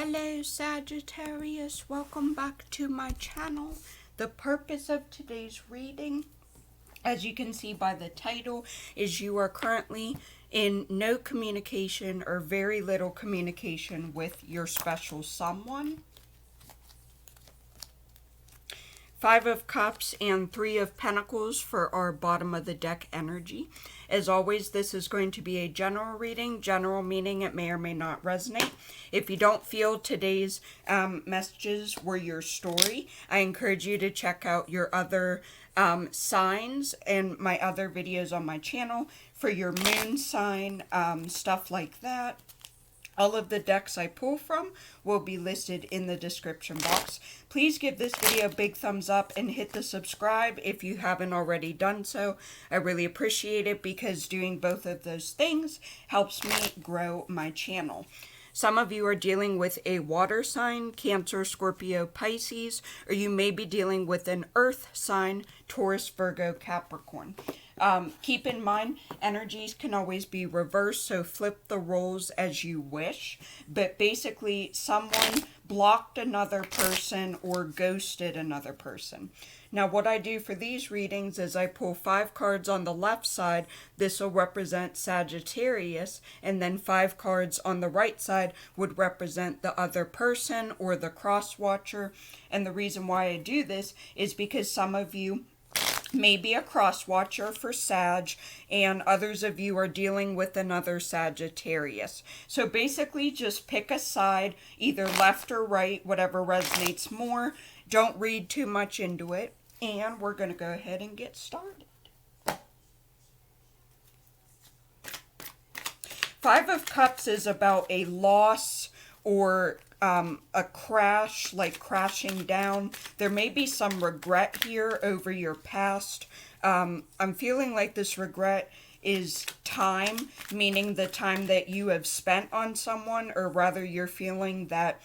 Hello Sagittarius, welcome back to my channel. The purpose of today's reading, as you can see by the title, is you are currently in no communication or very little communication with your special someone. Five of Cups and Three of Pentacles for our bottom of the deck energy. As always, this is going to be a general reading. General meaning it may or may not resonate. If you don't feel today's messages were your story, I encourage you to check out your other signs and my other videos on my channel for your moon sign, stuff like that. All of the decks I pull from will be listed in the description box. Please give this video a big thumbs up and hit the subscribe if you haven't already done so. I really appreciate it because doing both of those things helps me grow my channel. Some of you are dealing with a water sign, Cancer, Scorpio, Pisces, or you may be dealing with an earth sign, Taurus, Virgo, Capricorn. Keep in mind, energies can always be reversed, so flip the roles as you wish. But basically, someone blocked another person or ghosted another person. Now, what I do for these readings is I pull 5 cards on the left side. This will represent Sagittarius, and then 5 cards on the right side would represent the other person or the cross watcher. And the reason why I do this is because some of you maybe a cross watcher for Sag, and others of you are dealing with another Sagittarius. So basically just pick a side, either left or right, whatever resonates more. Don't read too much into it, and we're going to go ahead and get started. Five of Cups is about a loss or a crash, like crashing down. There may be some regret here over your past. I'm feeling like this regret is time, meaning the time that you have spent on someone, or rather you're feeling that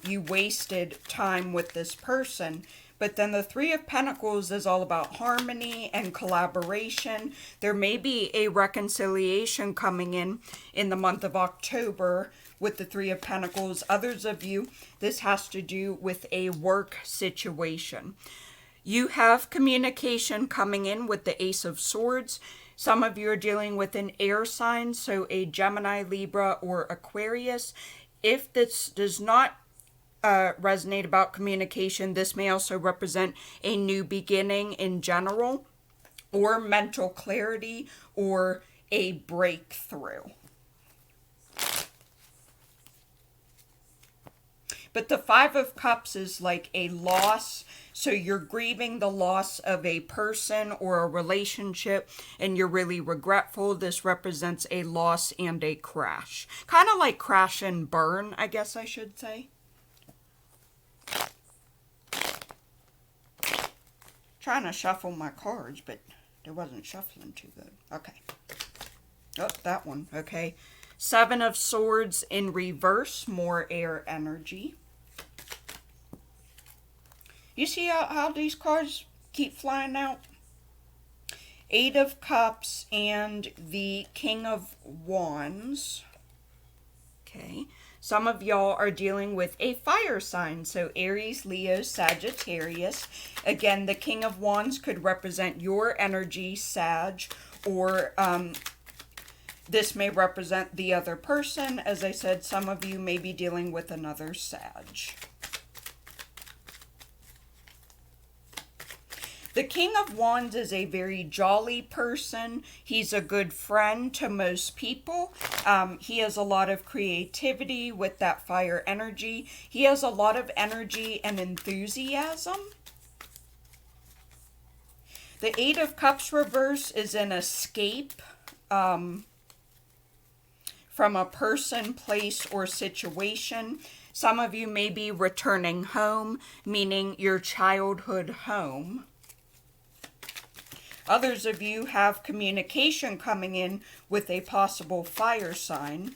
you wasted time with this person. But then the Three of Pentacles is all about harmony and collaboration. There may be a reconciliation coming in the month of October with the Three of Pentacles. Others of you, this has to do with a work situation. You have communication coming in with the Ace of Swords. Some of you are dealing with an air sign, so a Gemini, Libra, or Aquarius. If this does not resonate about communication, this may also represent a new beginning in general, or mental clarity, or a breakthrough. But the Five of Cups is like a loss. So you're grieving the loss of a person or a relationship, and you're really regretful. This represents a loss and a crash. Kind of like crash and burn, I guess I should say. Trying to shuffle my cards, but it wasn't shuffling too good. Okay. Oh, that one. Okay. Seven of Swords in reverse, more air energy. You see how these cards keep flying out? Eight of Cups and the King of Wands. Okay. Some of y'all are dealing with a fire sign, so Aries, Leo, Sagittarius. Again, the King of Wands could represent your energy, Sag, or this may represent the other person. As I said, some of you may be dealing with another Sag. The King of Wands is a very jolly person. He's a good friend to most people. He has a lot of creativity with that fire energy. He has a lot of energy and enthusiasm. The Eight of Cups reverse is an escape from a person, place, or situation. Some of you may be returning home, meaning your childhood home. Others of you have communication coming in with a possible fire sign.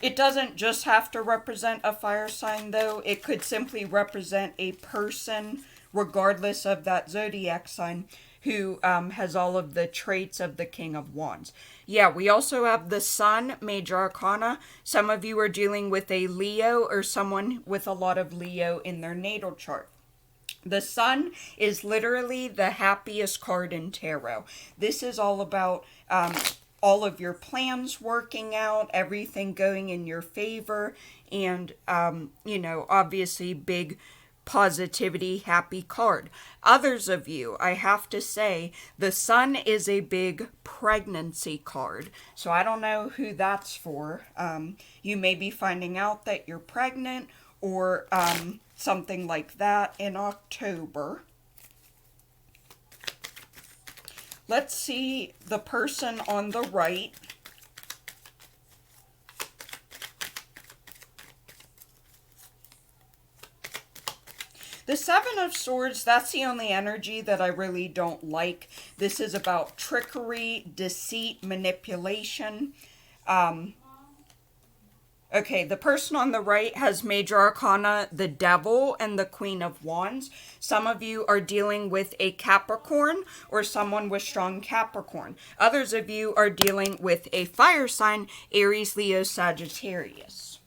It doesn't just have to represent a fire sign, though. It could simply represent a person, regardless of that zodiac sign, who has all of the traits of the King of Wands. Yeah, we also have the Sun, Major Arcana. Some of you are dealing with a Leo or someone with a lot of Leo in their natal chart. The Sun is literally the happiest card in tarot. This is all about all of your plans working out, everything going in your favor, and, you know, obviously big positivity, happy card. Others of you, I have to say, the Sun is a big pregnancy card. So I don't know who that's for. You may be finding out that you're pregnant or something like that in October. Let's see the person on the right. The Seven of Swords, that's the only energy that I really don't like. This is about trickery, deceit, manipulation. Okay, the person on the right has Major Arcana, the Devil, and the Queen of Wands. Some of you are dealing with a Capricorn or someone with strong Capricorn. Others of you are dealing with a fire sign, Aries, Leo, Sagittarius.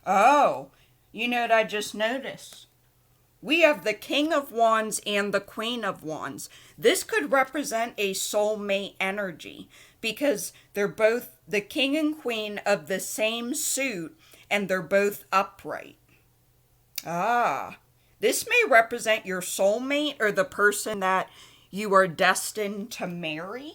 Oh, you know what I just noticed? We have the King of Wands and the Queen of Wands. This could represent a soulmate energy because they're both the King and Queen of the same suit and they're both upright. Ah, this may represent your soulmate or the person that you are destined to marry.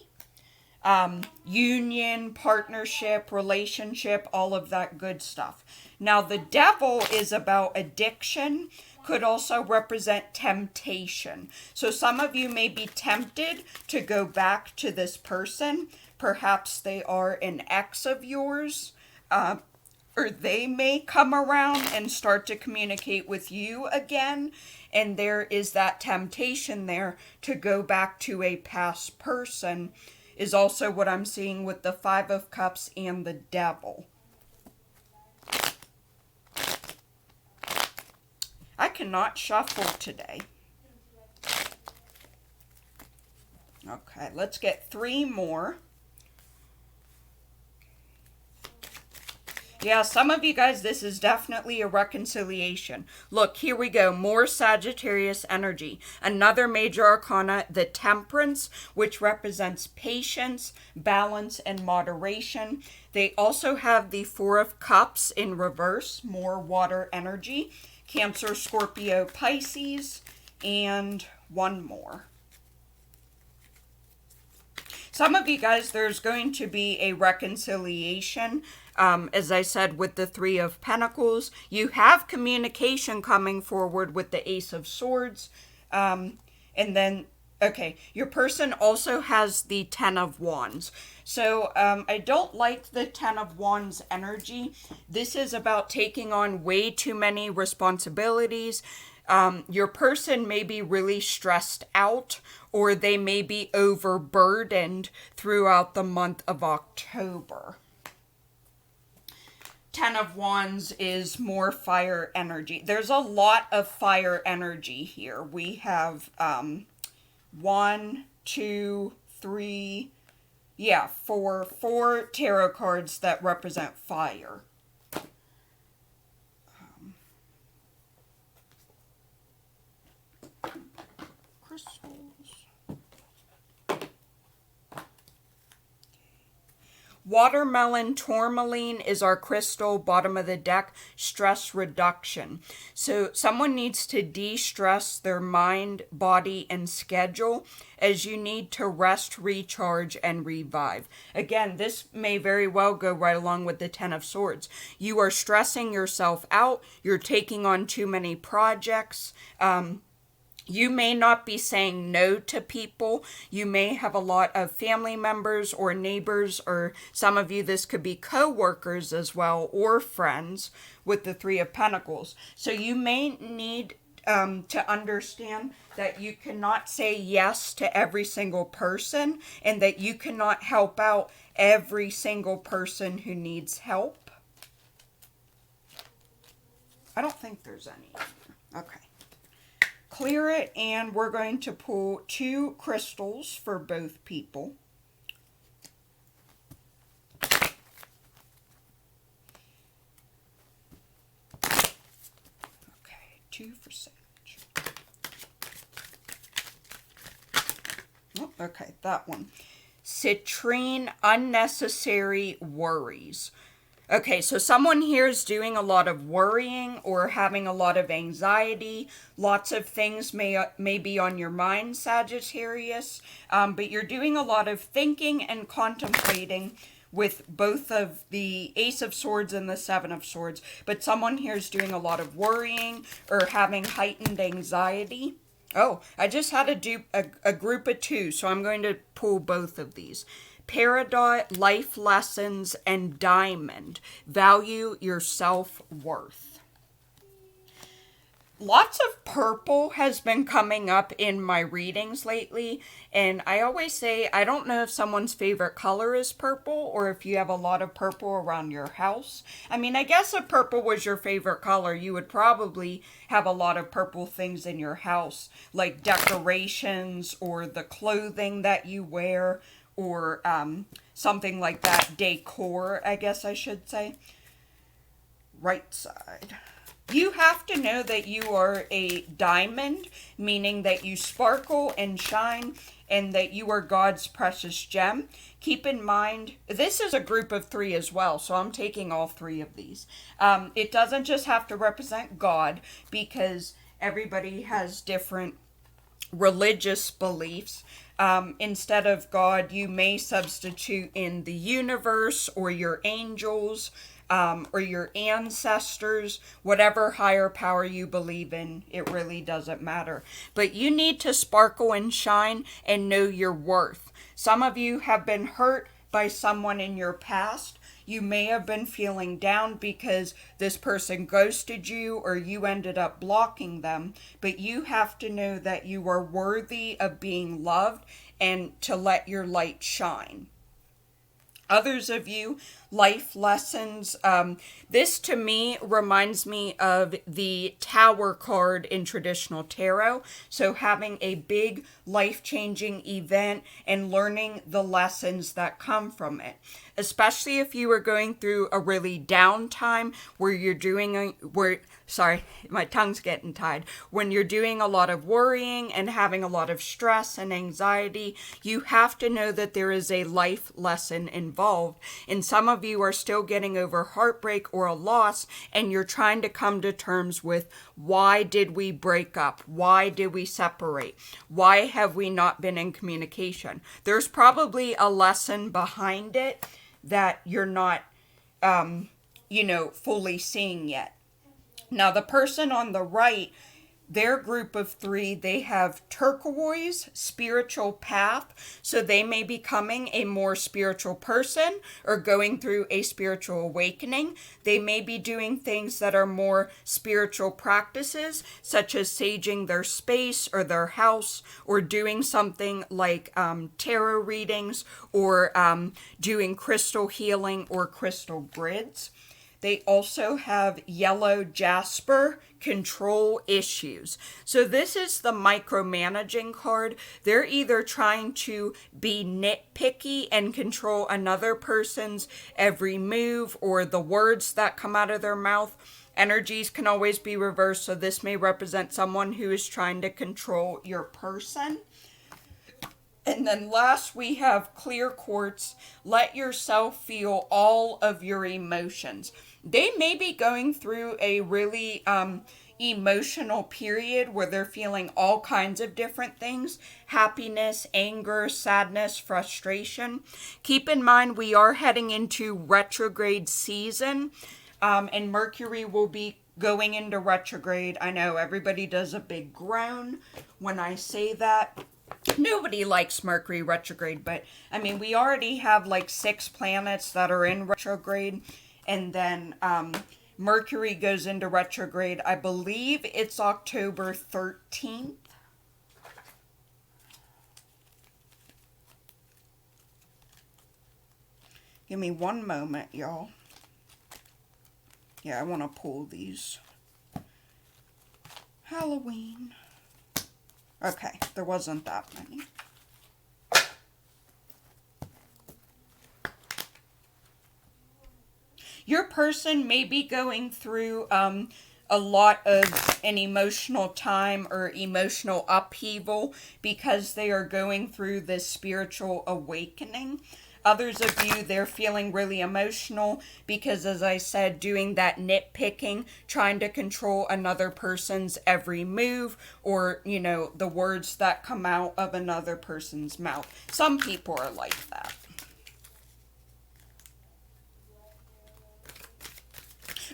Union, partnership, relationship, all of that good stuff. Now, the Devil is about addiction, could also represent temptation. So some of you may be tempted to go back to this person. Perhaps they are an ex of yours, or they may come around and start to communicate with you again. And there is that temptation there to go back to a past person, is also what I'm seeing with the Five of Cups and the Devil. I cannot shuffle today. Okay, let's get 3 more. Yeah, some of you guys, this is definitely a reconciliation. Look, here we go. More Sagittarius energy. Another Major Arcana, the Temperance, which represents patience, balance, and moderation. They also have the Four of Cups in reverse, more water energy. Cancer, Scorpio, Pisces, and one more. Some of you guys, there's going to be a reconciliation. As I said, with the Three of Pentacles, you have communication coming forward with the Ace of Swords. And then, okay, your person also has the Ten of Wands. So I don't like the Ten of Wands energy. This is about taking on way too many responsibilities. Your person may be really stressed out, or they may be overburdened throughout the month of October. Ten of Wands is more fire energy. There's a lot of fire energy here. We have 1, 2, 3, yeah, four tarot cards that represent fire. Crystals. Watermelon tourmaline is our crystal, bottom of the deck, stress reduction. So someone needs to de-stress their mind, body, and schedule, as you need to rest, recharge, and revive. Again, this may very well go right along with the Ten of Swords. You are stressing yourself out. You're taking on too many projects. You may not be saying no to people. You may have a lot of family members or neighbors, or some of you, this could be co-workers as well, or friends with the Three of Pentacles. So you may need to understand that you cannot say yes to every single person, and that you cannot help out every single person who needs help. I don't think there's any. Okay. clear it, and we're going to pull 2 crystals for both people. Okay, 2 for Sag. Oh, okay, that one. Citrine, unnecessary worries. Okay, so someone here is doing a lot of worrying or having a lot of anxiety. Lots of things may be on your mind, Sagittarius, but you're doing a lot of thinking and contemplating with both of the Ace of Swords and the Seven of Swords. But someone here is doing a lot of worrying or having heightened anxiety. Oh, I just had a group of 2, so I'm going to pull both of these. Peridot, life lessons, and diamond. Value your self-worth. Lots of purple has been coming up in my readings lately, and I always say I don't know if someone's favorite color is purple or if you have a lot of purple around your house. I mean, I guess if purple was your favorite color, you would probably have a lot of purple things in your house, like decorations or the clothing that you wear, or something like that, decor, I guess I should say. Right side. You have to know that you are a diamond, meaning that you sparkle and shine, and that you are God's precious gem. Keep in mind, this is a group of 3 as well, so I'm taking all 3 of these. It doesn't just have to represent God, because everybody has different religious beliefs. Instead of God, you may substitute in the universe or your angels, or your ancestors, whatever higher power you believe in. It really doesn't matter. But you need to sparkle and shine and know your worth. Some of you have been hurt by someone in your past. You may have been feeling down because this person ghosted you or you ended up blocking them, but you have to know that you are worthy of being loved and to let your light shine. Others of you, life lessons. This to me reminds me of the Tower card in traditional tarot. So having a big life-changing event and learning the lessons that come from it. Especially if you are going through a really down time where you're doing sorry, my tongue's getting tied. When you're doing a lot of worrying and having a lot of stress and anxiety, you have to know that there is a life lesson involved. And some of you are still getting over heartbreak or a loss, and you're trying to come to terms with, why did we break up? Why did we separate? Why have we not been in communication? There's probably a lesson behind it that you're not, fully seeing yet. Now, the person on the right, their group of 3, they have turquoise, spiritual path. So they may be becoming a more spiritual person or going through a spiritual awakening. They may be doing things that are more spiritual practices, such as saging their space or their house, or doing something like tarot readings, or doing crystal healing or crystal grids. They also have yellow jasper, control issues. So this is the micromanaging card. They're either trying to be nitpicky and control another person's every move or the words that come out of their mouth. Energies can always be reversed, so this may represent someone who is trying to control your person. And then last, we have clear quartz. Let yourself feel all of your emotions. They may be going through a really emotional period where they're feeling all kinds of different things: happiness, anger, sadness, frustration. Keep in mind, we are heading into retrograde season, and Mercury will be going into retrograde. I know everybody does a big groan when I say that. Nobody likes Mercury retrograde, but I mean, we already have like 6 planets that are in retrograde, and then Mercury goes into retrograde. I believe it's October 13th. Give me one moment, y'all. Yeah, I want to pull these. Halloween. Okay, there wasn't that many. Your person may be going through a lot of an emotional time or emotional upheaval because they are going through this spiritual awakening. Others of you, they're feeling really emotional because, as I said, doing that nitpicking, trying to control another person's every move or, you know, the words that come out of another person's mouth. Some people are like that.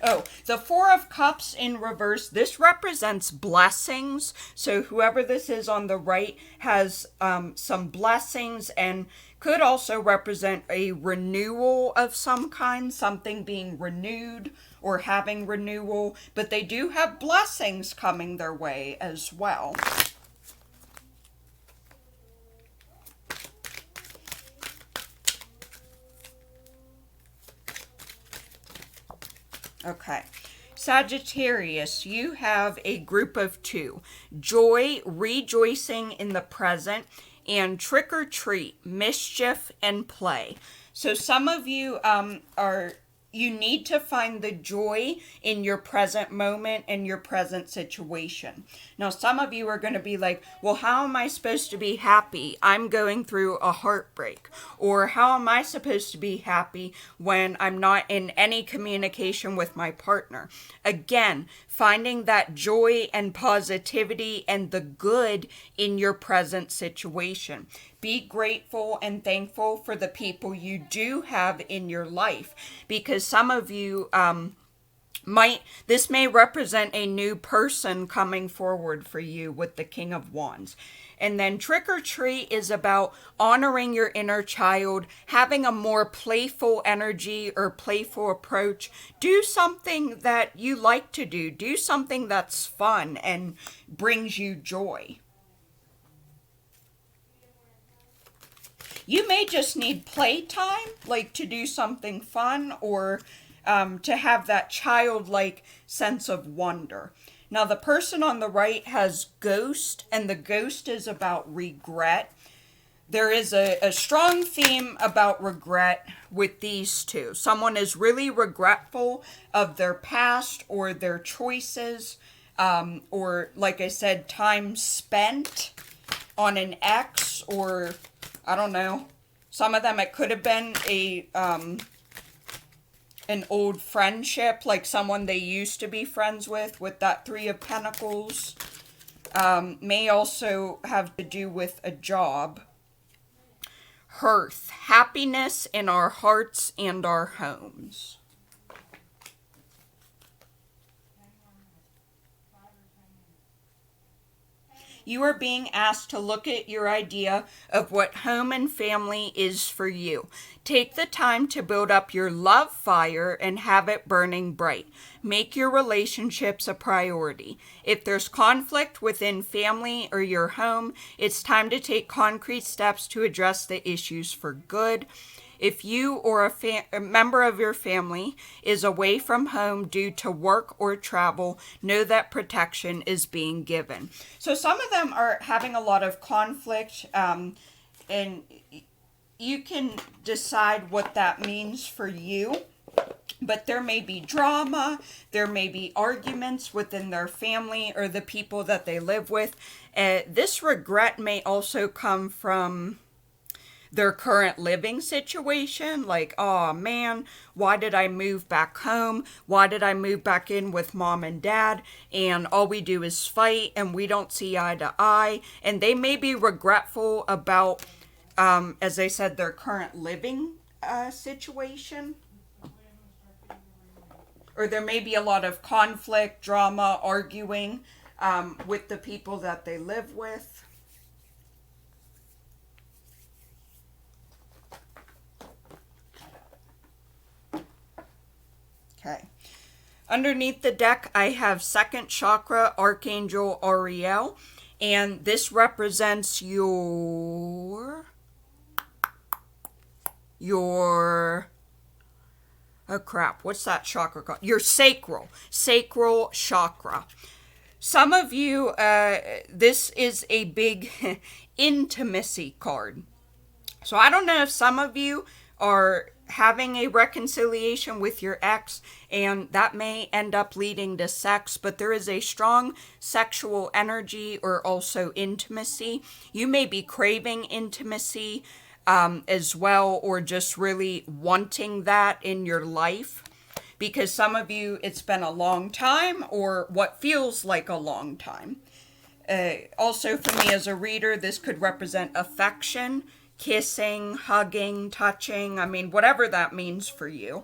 Oh, the Four of Cups in reverse, this represents blessings. So whoever this is on the right has some blessings and could also represent a renewal of some kind, something being renewed or having renewal. But they do have blessings coming their way as well. Okay. Sagittarius, you have a group of two. Joy, rejoicing in the present, and trick or treat, mischief and play. So some of you you need to find the joy in your present moment and your present situation. Now, some of you are going to be like, well, how am I supposed to be happy? I'm going through a heartbreak. Or how am I supposed to be happy when I'm not in any communication with my partner? Again, finding that joy and positivity and the good in your present situation. Be grateful and thankful for the people you do have in your life, because some of you this may represent a new person coming forward for you with the King of Wands. And then trick or treat is about honoring your inner child, having a more playful energy or playful approach. Do something that you like to do. Do something that's fun and brings you joy. You may just need playtime, like to do something fun or to have that childlike sense of wonder. Now, the person on the right has ghost, and the ghost is about regret. There is a strong theme about regret with these two. Someone is really regretful of their past or their choices, or, like I said, time spent on an ex, or I don't know. Some of them, it could have been an old friendship, like someone they used to be friends with that Three of Pentacles. May also have to do with a job. Hearth, happiness in our hearts and our homes. You are being asked to look at your idea of what home and family is for you. Take the time to build up your love fire and have it burning bright. Make your relationships a priority. If there's conflict within family or your home, it's time to take concrete steps to address the issues for good. If you or a member of your family is away from home due to work or travel, know that protection is being given. So some of them are having a lot of conflict, and you can decide what that means for you. But there may be drama, there may be arguments within their family or the people that they live with. This regret may also come from their current living situation, like, oh man, why did I move back home? Why did I move back in with mom and dad? And all we do is fight and we don't see eye to eye. And they may be regretful about, as I said, their current living situation. Or there may be a lot of conflict, drama, arguing with the people that they live with. Okay. Underneath the deck, I have second chakra, Archangel Ariel, and this represents your oh crap, what's that chakra called? Your sacral chakra. Some of you, this is a big intimacy card. So I don't know if some of you are having a reconciliation with your ex, and that may end up leading to sex, but there is a strong sexual energy or also intimacy. You may be craving intimacy as well, or just really wanting that in your life. Because some of you, it's been a long time or what feels like a long time. Also, for me as a reader, this could represent affection, kissing, hugging, touching. I mean, whatever that means for you.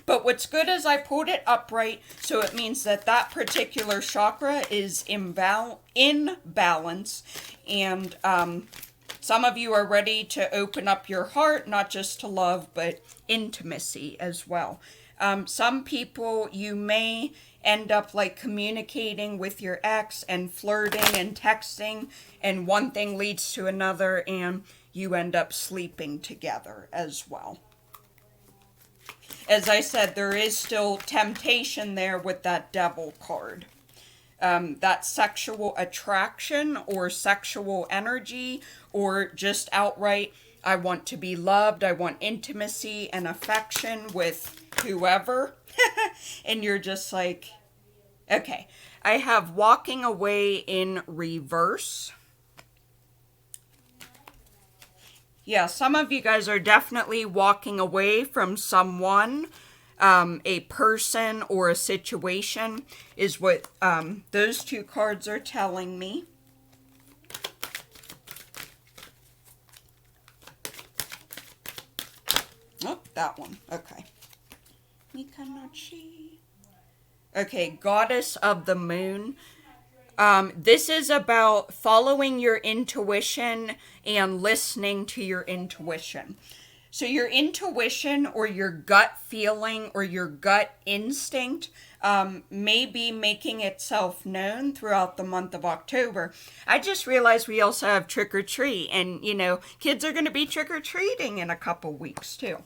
But what's good is I pulled it upright, so it means that that particular chakra is in balance. And some of you are ready to open up your heart, not just to love, but intimacy as well. Some people, you may end up like communicating with your ex and flirting and texting, and one thing leads to another, and you end up sleeping together as well. As I said, there is still temptation there with that devil card. That sexual attraction or sexual energy, or just outright, I want to be loved, I want intimacy and affection with whoever. And you're just like, okay. I have walking away in reverse. Yeah, some of you guys are definitely walking away from someone, a person or a situation is what those two cards are telling me. Oh, that one. Okay. Mikanachi. Okay, Goddess of the Moon. This is about following your intuition and listening to your intuition. So your intuition or your gut feeling or your gut instinct may be making itself known throughout the month of October. I just realized we also have trick or treat, and you know, kids are going to be trick or treating in a couple weeks too.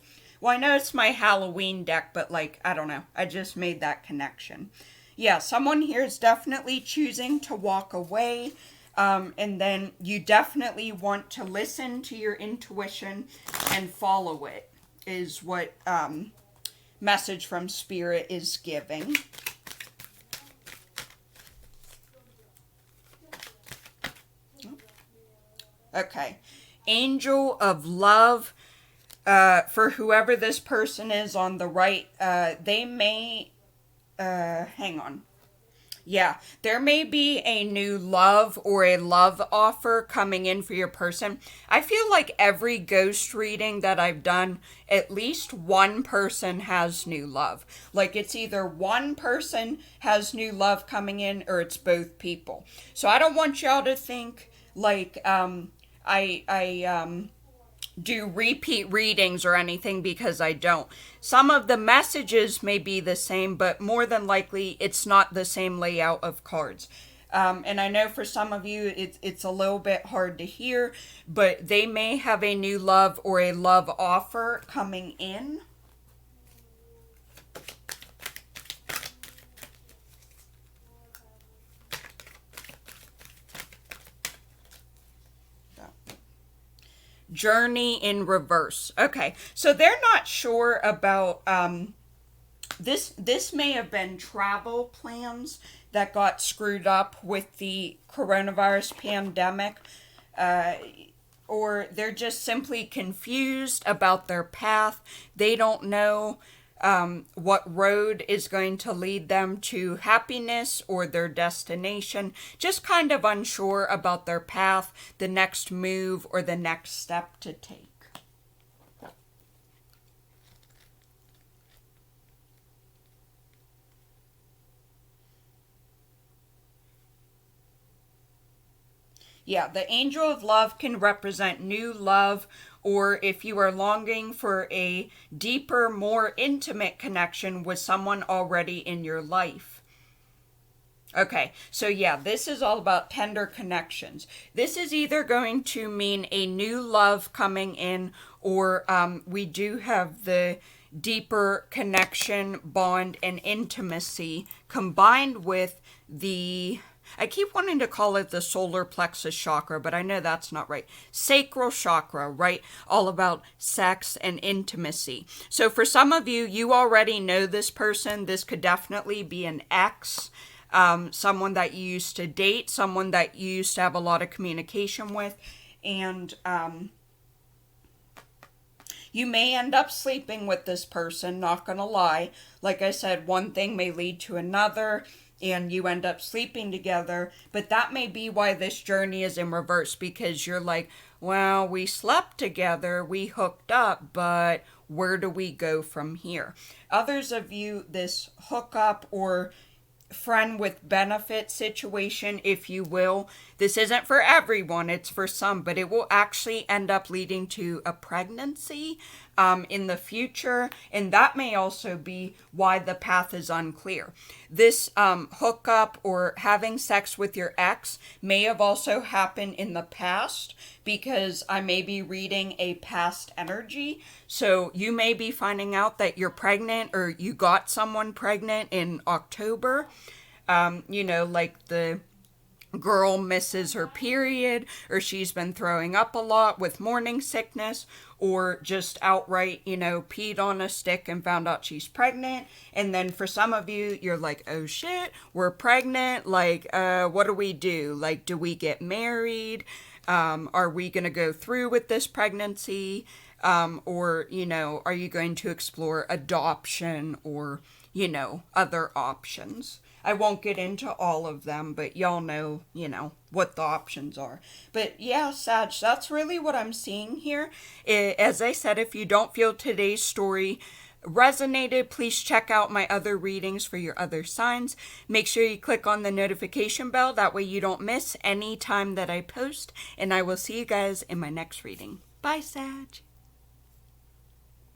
Well, I know it's my Halloween deck, but like, I don't know. I just made that connection. Yeah, someone here is definitely choosing to walk away. And then you definitely want to listen to your intuition and follow it, is what message from Spirit is giving. Okay. Angel of Love. For whoever this person is on the right, they may... hang on. Yeah, there may be a new love or a love offer coming in for your person. I feel like every ghost reading that I've done, at least one person has new love. Like it's either one person has new love coming in or it's both people. So I don't want y'all to think like I do repeat readings or anything, because I don't. Some of the messages may be the same, but more than likely it's not the same layout of cards. And I know for some of you it's a little bit hard to hear, but they may have a new love or a love offer coming in. Journey in reverse. Okay, so they're not sure about this may have been travel plans that got screwed up with the coronavirus pandemic, or they're just simply confused about their path. They don't know what road is going to lead them to happiness or their destination. Just kind of unsure about their path, the next move, or the next step to take. Yeah, the Angel of Love can represent new love, or if you are longing for a deeper, more intimate connection with someone already in your life. Okay, so yeah, this is all about tender connections. This is either going to mean a new love coming in, or we do have the deeper connection, bond, and intimacy combined with the, I keep wanting to call it the solar plexus chakra, but I know that's not right. Sacral chakra, right? All about sex and intimacy. So for some of you, you already know this person. This could definitely be an ex, someone that you used to date, someone that you used to have a lot of communication with, and you may end up sleeping with this person, not gonna lie. Like I said, one thing may lead to another, and you end up sleeping together, but that may be why this journey is in reverse, because you're like, well, we slept together, we hooked up, but where do we go from here? Others of you, this hookup or friend with benefit situation, if you will, this isn't for everyone, it's for some, but it will actually end up leading to a pregnancy in the future, and that may also be why the path is unclear. This hookup or having sex with your ex may have also happened in the past, because I may be reading a past energy. So you may be finding out that you're pregnant, or you got someone pregnant in October. You know, like the girl misses her period, or she's been throwing up a lot with morning sickness, or just outright, you know, peed on a stick and found out she's pregnant. And then for some of you, you're like, oh shit, we're pregnant. Like, what do we do? Like, do we get married? Are we going to go through with this pregnancy? Or, you know, are you going to explore adoption or, you know, other options? I won't get into all of them, but y'all know, you know, what the options are. But yeah, Sag, that's really what I'm seeing here. As I said, if you don't feel today's story resonated, please check out my other readings for your other signs. Make sure you click on the notification bell. That way you don't miss any time that I post. And I will see you guys in my next reading. Bye, Sag.